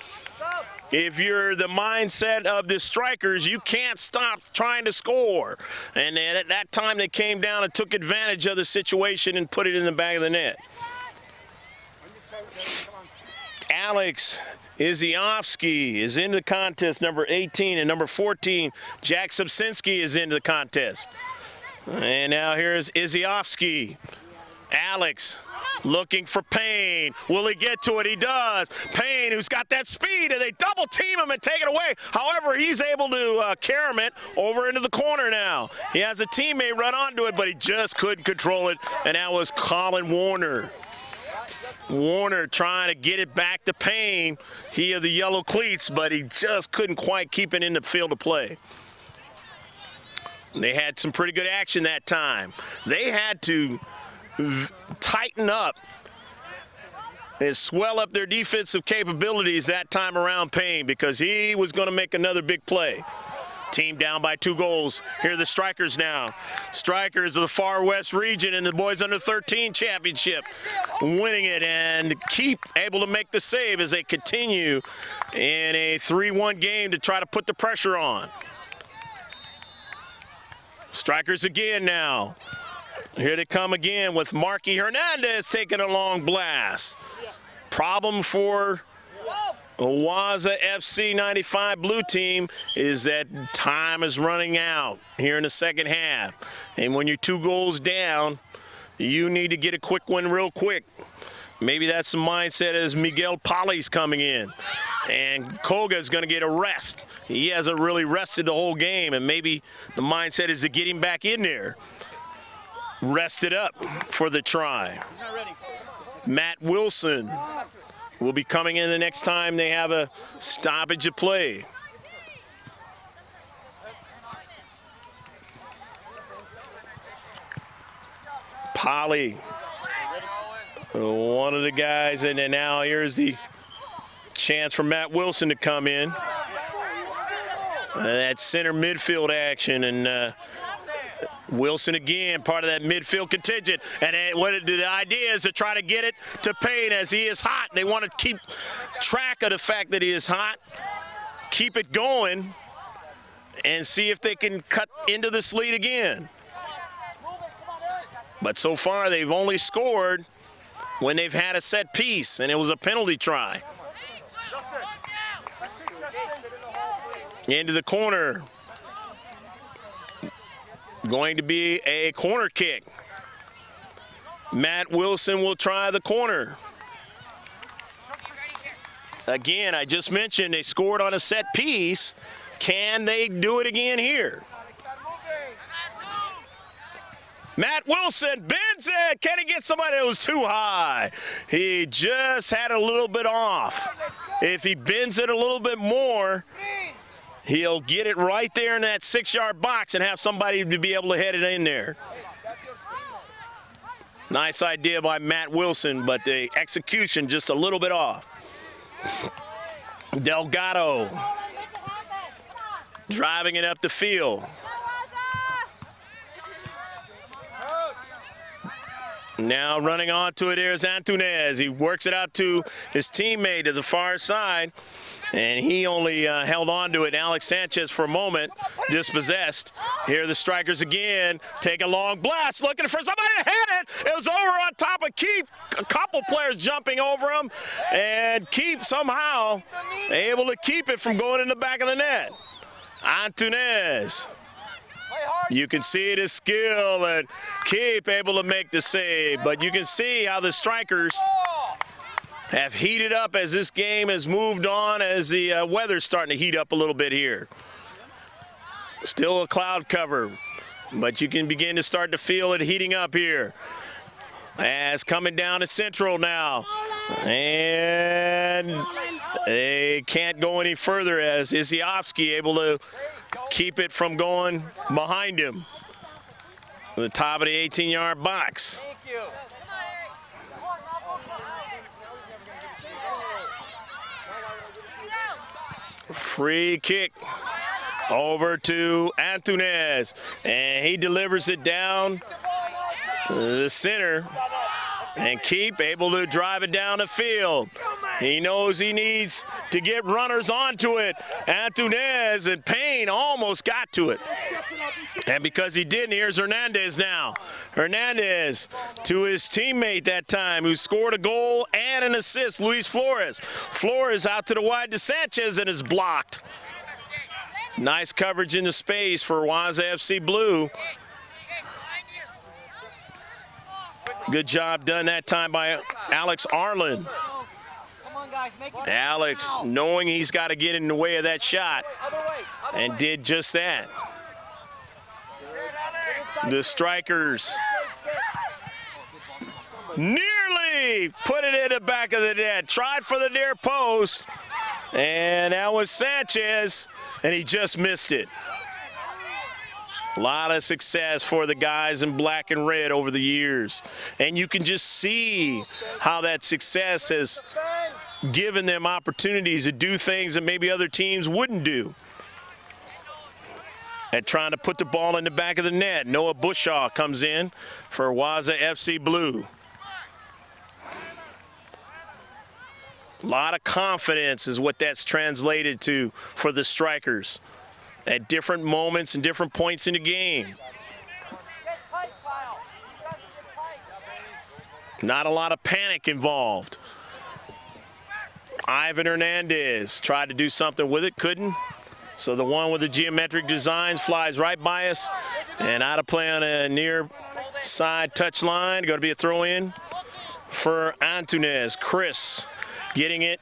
if you're the mindset of the Strikers, you can't stop trying to score. And at that time they came down and took advantage of the situation and put it in the back of the net. Alex Iziovsky is into the contest, number 18, and number 14, Jack Subsinski is into the contest. And now here's Iziovsky. Alex looking for Payne. Will he get to it? He does. Payne, who's got that speed, and they double team him and take it away. However, he's able to carry it over into the corner now. He has a teammate run onto it, but he just couldn't control it, and that was Colin Warner. Warner trying to get it back to Payne, he of the yellow cleats, but he just couldn't quite keep it in the field of play. They had some pretty good action that time. They had to tighten up and swell up their defensive capabilities that time around Payne, because he was going to make another big play. Team down by 2 goals. Here are the Strikers now. Strikers of the Far West region in the Boys Under 13 Championship, winning it and keep able to make the save as they continue in a 3-1 game to try to put the pressure on. Strikers again now. Here they come again with Marky Hernandez taking a long blast. Problem for Waza FC 95 blue team is that time is running out here in the second half. And when you're 2 goals down, you need to get a quick one real quick. Maybe that's the mindset as Miguel Poli's coming in. And Koga's going to get a rest. He hasn't really rested the whole game, and maybe the mindset is to get him back in there. Rested up for the try. Matt Wilson will be coming in the next time they have a stoppage of play. Polly, one of the guys, and then now here's the chance for Matt Wilson to come in. That center midfield action, and Wilson again, part of that midfield contingent. And the idea is to try to get it to Payne as he is hot. They want to keep track of the fact that he is hot, keep it going, and see if they can cut into this lead again. But so far, they've only scored when they've had a set piece, and it was a penalty try. Into the corner. Going to be a corner kick. Matt Wilson will try the corner. Again, I just mentioned they scored on a set piece. Can they do it again here? Matt Wilson bends it. Can he get somebody that was too high? He just had a little bit off. If he bends it a little bit more, He'll get it right there in that 6-yard box and have somebody to be able to head it in there. Nice idea by Matt Wilson, but the execution just a little bit off. Delgado driving it up the field. Now running onto it, here's Antunes. He works it out to his teammate to the far side, and he only held on to it. Alex Sanchez for a moment, dispossessed. Here are the strikers again. Take a long blast, looking for somebody to hit it. It was over on top of Keep. A couple players jumping over him, and Keep somehow able to keep it from going in the back of the net. Antunes. You can see his skill and Keep able to make the save, but you can see how the strikers have heated up as this game has moved on, as the weather's starting to heat up a little bit here. Still a cloud cover, but you can begin to start to feel it heating up here. As coming down to Central now, and they can't go any further as Isiovsky able to keep it from going behind him. The top of the 18-yard box. Free kick over to Antunes, and he delivers it down the center, and Keep able to drive it down the field. He knows he needs to get runners onto it. Antunes and Payne almost got to it. And because he didn't, here's Hernandez now. Hernandez to his teammate that time, who scored a goal and an assist, Luis Flores. Flores out to the wide to Sanchez and is blocked. Nice coverage in the space for Waza FC Blue. Good job done that time by Alex Arlen. Alex, knowing he's got to get in the way of that shot, and did just that. The strikers nearly put it in the back of the net. Tried for the near post, and that was Sanchez, and he just missed it. A lot of success for the guys in black and red over the years. And you can just see how that success has given them opportunities to do things that maybe other teams wouldn't do. And trying to put the ball in the back of the net. Noah Bushaw comes in for Waza FC Blue. A lot of confidence is what that's translated to for the strikers at different moments and different points in the game. Not a lot of panic involved. Ivan Hernandez tried to do something with it, couldn't. So the one with the geometric designs flies right by us, and out of play on a near side touch line. Going to be a throw in for Antunes. Chris getting it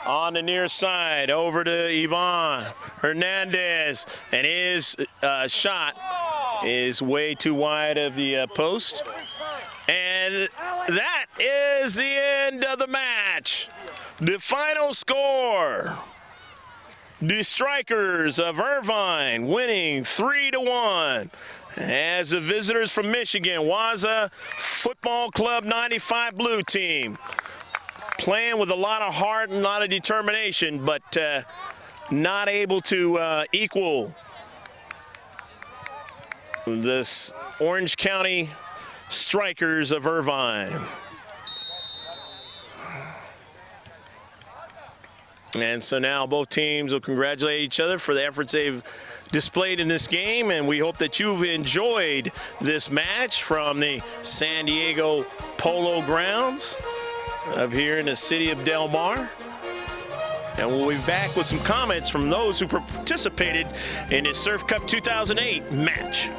on the near side over to Ivan Hernandez, and his shot is way too wide of the post. And that is the end of the match. The final score: the Strikers of Irvine winning 3-1. As the visitors from Michigan, Waza Football Club 95 Blue team, playing with a lot of heart and a lot of determination, but not able to equal this Orange County Strikers of Irvine. And so now both teams will congratulate each other for the efforts they've displayed in this game, and we hope that you've enjoyed this match from the San Diego Polo Grounds up here in the city of Del Mar. And we'll be back with some comments from those who participated in the Surf Cup 2008 match.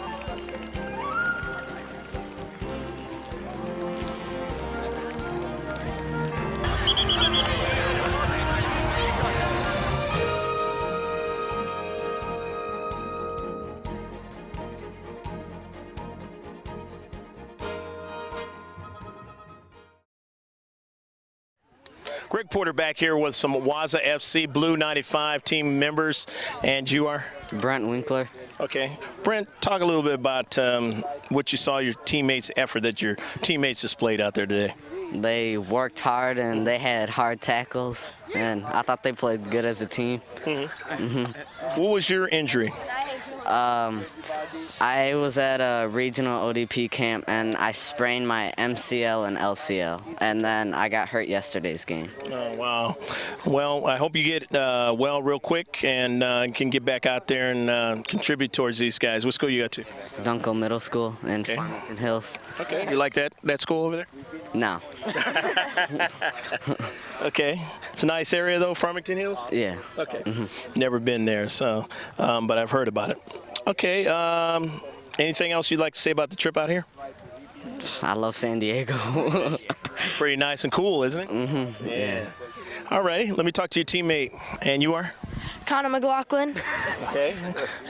Greg Porter back here with some Waza FC Blue 95 team members, and you are? Brent Winkler. Okay. Brent, talk a little bit about what you saw your teammates' effort that your teammates displayed out there today. They worked hard and they had hard tackles, and I thought they played good as a team. What was your injury? I was at a regional ODP camp and I sprained my MCL and LCL, and then I got hurt yesterday's game. Oh, wow. Well, I hope you get well real quick and can get back out there and contribute towards these guys. What school you got to? Dunkel Middle School in Farmington Hills. Okay. You like that school over there? No. Okay. It's a nice area, though, Farmington Hills? Yeah. Okay. Never been there, so, but I've heard about it. Okay. Anything else you'd like to say about the trip out here? I love San Diego. It's pretty nice and cool, isn't it? Yeah. All righty. Let me talk to your teammate. And you are? Connor McLaughlin. Okay.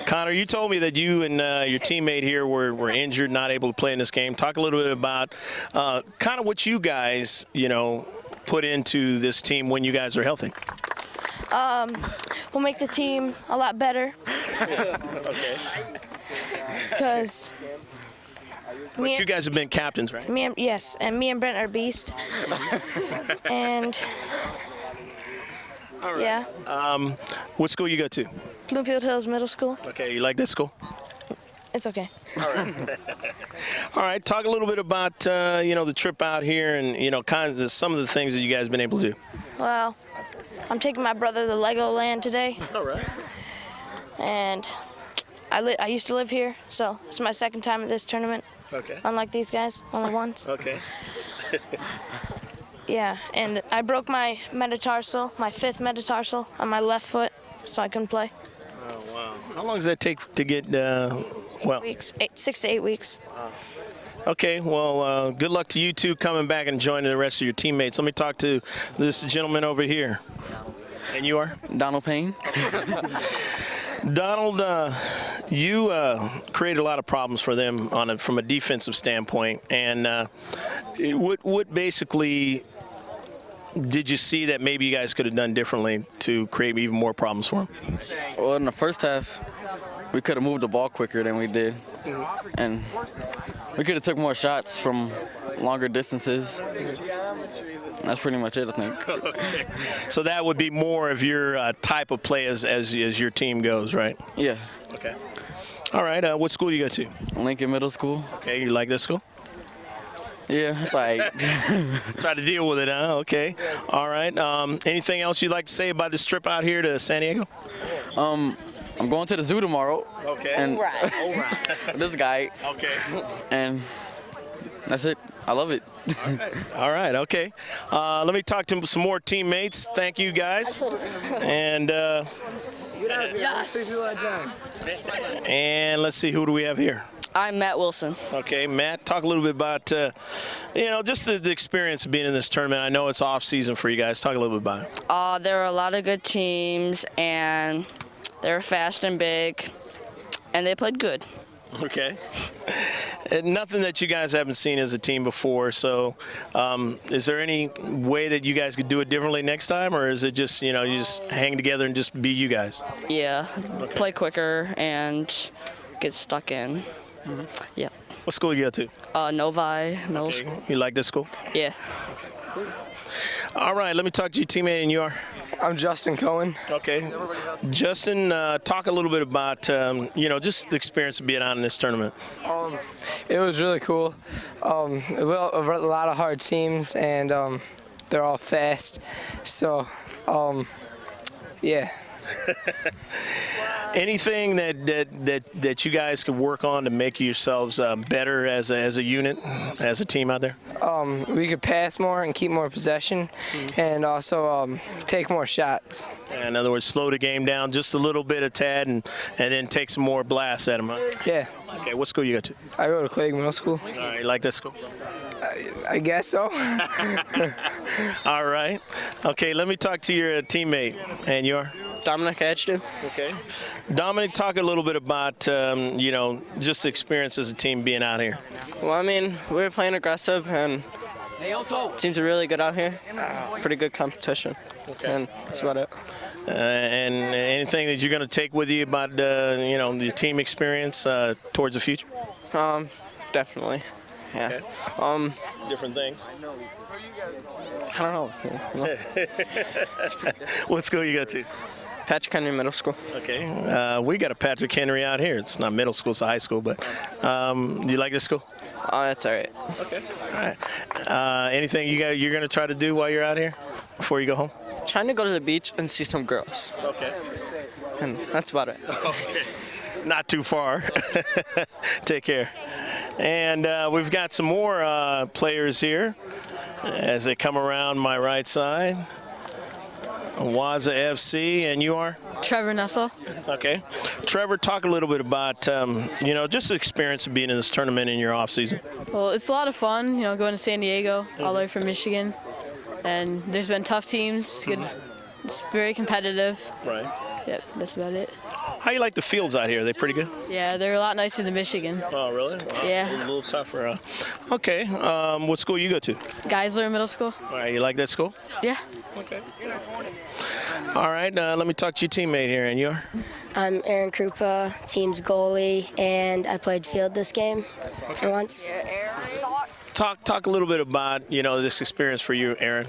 Connor, you told me that you and your teammate here were injured, not able to play in this game. Talk a little bit about kind of what you guys, put into this team when you guys are healthy. We'll make the team a lot better. Okay. Because But you guys have been captains, right? yes, and me and Brent are beast. And All right. yeah, What school you go to? Bloomfield Hills Middle School. Okay, you like that school? It's okay. All right, talk a little bit about the trip out here and kinds of some of the things that you guys have been able to do. Well, I'm taking my brother to Legoland today, All right. and I used to live here, so it's my second time at this tournament. Okay. Unlike these guys, only once. Okay. Yeah, and I broke my metatarsal, my 5th metatarsal on my left foot, so I couldn't play. Oh wow. How long does that take to get? 6 to 8 weeks. Okay, well, good luck to you two coming back and joining the rest of your teammates. Let me talk to this gentleman over here. And you are? Donald Payne. Donald, you created a lot of problems for them from a defensive standpoint. And what basically did you see that maybe you guys could have done differently to create even more problems for them? Well, in the first half, we could have moved the ball quicker than we did. And we could have took more shots from longer distances. That's pretty much it, I think. Okay. So that would be more of your type of play as your team goes, right? Yeah. Okay. All right. What school do you go to? Lincoln Middle School. Okay. You like this school? Yeah, it's like Try to deal with it, huh? Okay. All right. Anything else you'd like to say about this trip out here to San Diego? I'm going to the zoo tomorrow. Okay. And All right. this guy. Okay. And that's it. I love it. All right. Okay. Let me talk to some more teammates. Thank you, guys. And and let's see, who do we have here? I'm Matt Wilson. Okay, Matt, talk a little bit about, just the experience of being in this tournament. I know it's off season for you guys. Talk a little bit about it. There were a lot of good teams, and they were fast and big, and they played good. Okay. And nothing that you guys haven't seen as a team before. So is there any way that you guys could do it differently next time, or is it just, you just hang together and just be you guys? Yeah, play quicker and get stuck in. Yeah. What school you go to? Novi. Okay. You like this school? Yeah. All right, let me talk to your teammate, and you are? I'm Justin Cohen. Okay. Justin, talk a little bit about, just the experience of being out in this tournament. It was really cool. A lot of hard teams, and they're all fast. So, yeah. Anything that you guys could work on to make yourselves better as a unit, as a team out there? We could pass more and keep more possession, and also take more shots. In other words, slow the game down just a little bit, a tad, and then take some more blasts at them. Huh? Yeah. Okay, what school you go to? I go to Clegg Middle School. All right, you like that school? I guess so. All right. Okay, let me talk to your teammate. And your? Dominic Edgton. Okay. Dominic, talk a little bit about, just the experience as a team being out here. Well, I mean, we were playing aggressive, and Teams are really good out here. Pretty good competition. And that's about it. And anything that you're going to take with you about the team experience towards the future? Definitely. Yeah. Okay. Different things. I don't know. What school you go to? Patrick Henry Middle School. Okay. We got a Patrick Henry out here. It's not middle school, it's a high school. But you like this school? That's all right. Okay. All right. Anything you're going to try to do while you're out here before you go home? Trying to go to the beach and see some girls. Okay. And that's about it. Okay. Not too far. Take care. And we've got some more players here as they come around my right side. Waza FC, and you are? Trevor Nessel. Okay. Trevor, talk a little bit about, just the experience of being in this tournament in your off season. Well, it's a lot of fun, going to San Diego, all the way from Michigan. And there's been tough teams. It's very competitive. Right. Yep, that's about it. How you like the fields out here? Are they pretty good? Yeah, they're a lot nicer than Michigan. Oh, really? Wow. Yeah. A little tougher. Okay. What school you go to? Geisler Middle School. All right. You like that school? Yeah. Okay. All right. Let me talk to your teammate here. And you're? I'm Aaron Krupa, team's goalie, and I played field this game for once. Talk a little bit about, this experience for you, Aaron.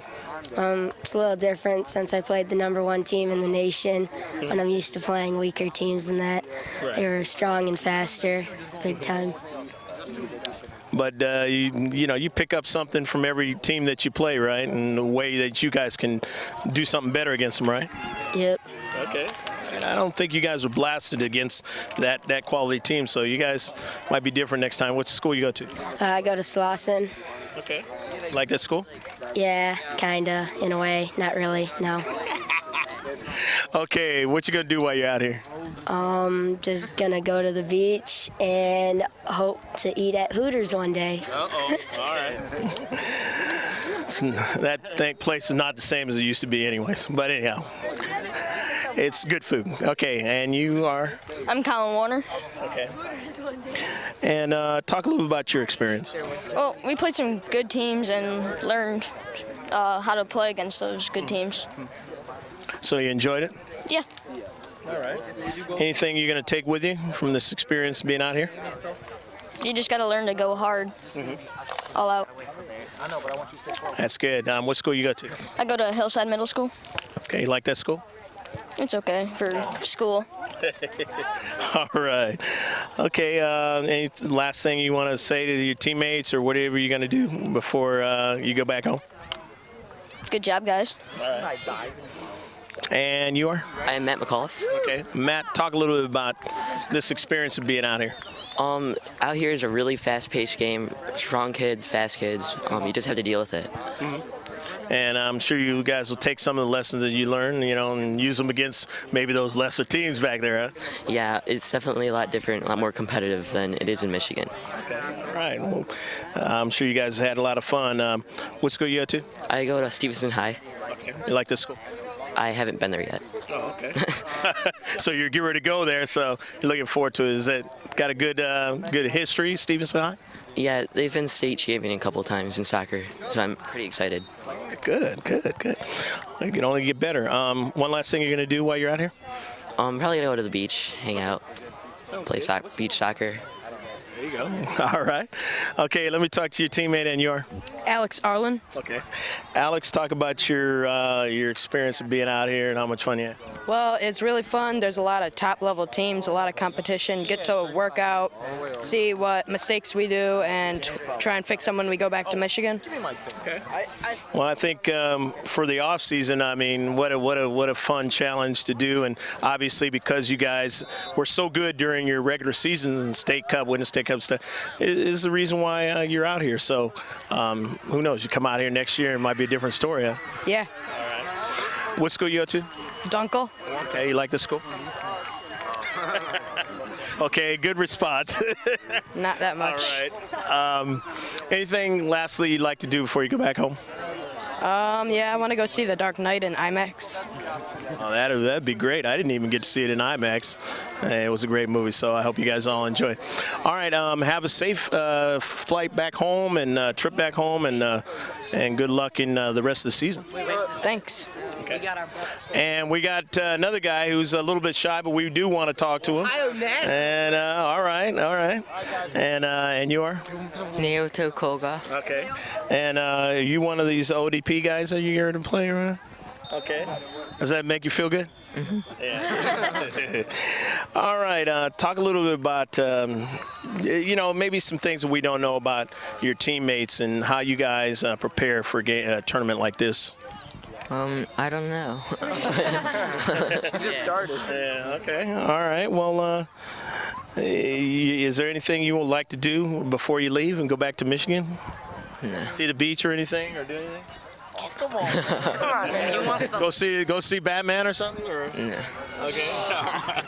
It's a little different since I played the #1 team in the nation, and I'm used to playing weaker teams than that. Right. They were strong and faster, big time. But you pick up something from every team that you play, right? And the way that you guys can do something better against them, right? Yep. Okay. And I don't think you guys were blasted against that quality team, so you guys might be different next time. What's the school you go to? I go to Slauson. Okay. Like that school? Yeah, kinda, in a way. Not really, no. Okay, what you gonna do while you're out here? Just gonna go to the beach and hope to eat at Hooters one day. Uh-oh. All right. That place is not the same as it used to be anyways. But anyhow, it's good food. Okay, and you are? I'm Colin Warner. Okay. And talk a little bit about your experience. Well, we played some good teams and learned how to play against those good teams. So you enjoyed it? Yeah. All right. Anything you're going to take with you from this experience being out here? You just got to learn to go hard, all out. That's good. What school you go to? I go to Hillside Middle School. Okay, you like that school? It's okay for school. All right. Okay, any last thing you want to say to your teammates or whatever you're going to do before you go back home? Good job, guys. All right. And you are? I am Matt McAuliffe. Okay. Matt, talk a little bit about this experience of being out here. Out here is a really fast-paced game. Strong kids, fast kids. You just have to deal with it. And I'm sure you guys will take some of the lessons that you learn, and use them against maybe those lesser teams back there, huh? Yeah, it's definitely a lot different, a lot more competitive than it is in Michigan. Okay. All right. Well, I'm sure you guys had a lot of fun. What school you go to? I go to Stevenson High. Okay. You like this school? I haven't been there yet. Oh, okay. So you're getting ready to go there, so you're looking forward to it. Is it got a good history, Stevenson High? Yeah, they've been state champion a couple of times in soccer, so I'm pretty excited. Good. You can only get better. One last thing you're going to do while you're out here? Probably going to go to the beach, hang out, play beach soccer. There you go. All right. Okay, let me talk to your teammate, and your? Alex Arlen. Okay. Alex, talk about your experience of being out here and how much fun you had. Well, it's really fun. There's a lot of top-level teams, a lot of competition. Get to work out, see what mistakes we do, and try and fix them when we go back to Michigan. Okay. Well, I think for the off season, I mean, what a fun challenge to do, and obviously because you guys were so good during your regular seasons and State Cup, winning State Cup stuff, is the reason why you're out here. So who knows? You come out here next year, it might be a different story, huh? Yeah. All right. What school you go to? Dunkel. Okay, you like the school? Okay, good response. Not that much. All right. Anything lastly you'd like to do before you go back home? Yeah, I want to go see The Dark Knight in IMAX. Oh, that'd be great. I didn't even get to see it in IMAX. It was a great movie, so I hope you guys all enjoy it. All right, have a safe flight back home and trip back home, and good luck in the rest of the season. Thanks. Okay. And we got another guy who's a little bit shy, but we do want to talk to him. And all right. And you are? Naoto Koga. Okay. And are you one of these ODP guys that you're here to play around? Okay. Does that make you feel good? Mm-hmm. Yeah. All right. Talk a little bit about, maybe some things that we don't know about your teammates and how you guys prepare for a tournament like this. I don't know. You just started. Yeah, okay. All right. Well, is there anything you would like to do before you leave and go back to Michigan? No. See the beach or anything, or do anything? Come on, man. Go see Batman or something? Or? No. Okay.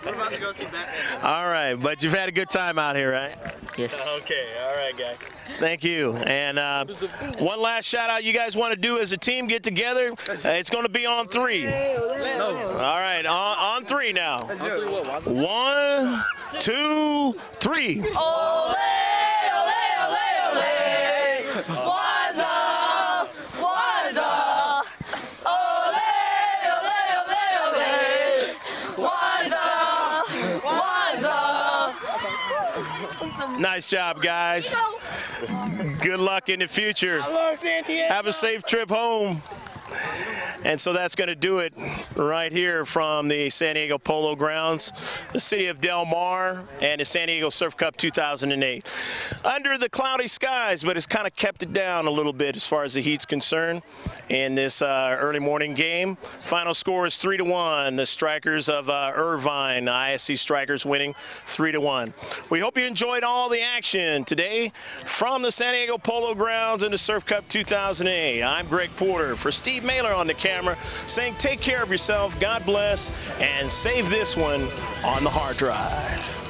We're about to go see Batman. All right, but you've had a good time out here, right? Yes. Okay. All right, guy. Thank you. And one last shout out you guys want to do as a team, get together. It's going to be on 3. No. All right, on 3 now. 1, 2, 3. Ole, ole, ole, ole. Waza, Waza. Ole, ole, ole, ole. Waza, Waza. Nice job, guys. Good luck in the future. Have a safe trip home. And so that's going to do it right here from the San Diego Polo Grounds, the city of Del Mar, and the San Diego Surf Cup 2008. Under the cloudy skies, but it's kind of kept it down a little bit as far as the heat's concerned in this early morning game. Final score is 3-1. The Strikers of Irvine, the ISC Strikers, winning 3-1. We hope you enjoyed all the action today from the San Diego Polo Grounds and the Surf Cup 2008. I'm Greg Porter for Steve Mailer on the camera, saying take care of yourself, God bless, and save this one on the hard drive.